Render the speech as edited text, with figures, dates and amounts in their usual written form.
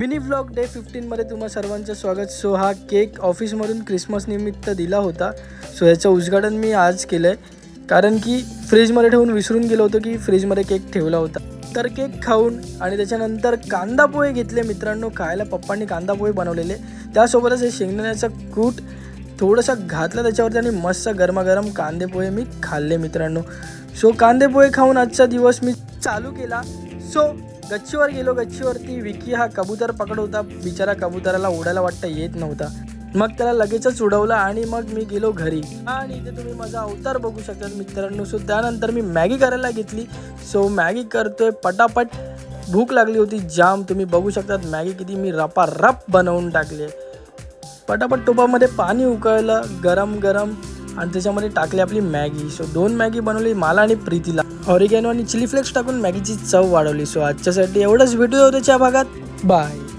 Mini vlog day 15 मध्ये तुम्हा सर्वांचं स्वागत. सो हा केक ऑफिसमधून क्रिसमस निमित्त दिला होता. सो याचं उद्घाटन मी आज केलं आहे कारण की फ्रीजमध्ये ठेवून विसरून गेलो होतो की फ्रीजमध्ये केक ठेवला होता. तर केक खाऊन आणि त्याच्यानंतर कांदा पोहे घेतले मित्रांनो खायला. पप्पांनी कांदा पोहे बनवलेले, त्यासोबतच हे शेंगदाण्याचा कूट थोडासा घातला त्याच्यावरती आणि मस्त गरमागरम कांदे पोहे मी खाल्ले मित्रांनो. सो कांदे पोहे खाऊन आजचा दिवस मी चालू केला. सो गच्चीवर गेलो. गच्चीवरती विकी हा कबूतर पकड होता. बिचारा कबुतराला उडायला वाटतं येत नव्हता. मग त्याला लगेचच उडवला आणि मग मी गेलो घरी. आणि इथे तुम्ही माझा अवतार बघू शकता मित्रांनो. सो त्यानंतर मी मॅगी करायला घेतली. सो मॅगी करतोय पटापट. भूक लागली होती जाम. तुम्ही बघू शकतात मॅगी किती मी रपारप बनवून टाकली. पटापट टोपामध्ये पाणी उकळलं गरम गरम आणि त्याच्यामध्ये टाकली आपली मॅगी. सो 2 मॅगी बनवली मला आणि प्रीतीला. ऑरिगॅनो आणि चिली फ्लेक्स टाकून मॅगीची चव वाढवली. सो आजच्यासाठी एवढंच. भेटूया उद्याच्या भागात. बाय.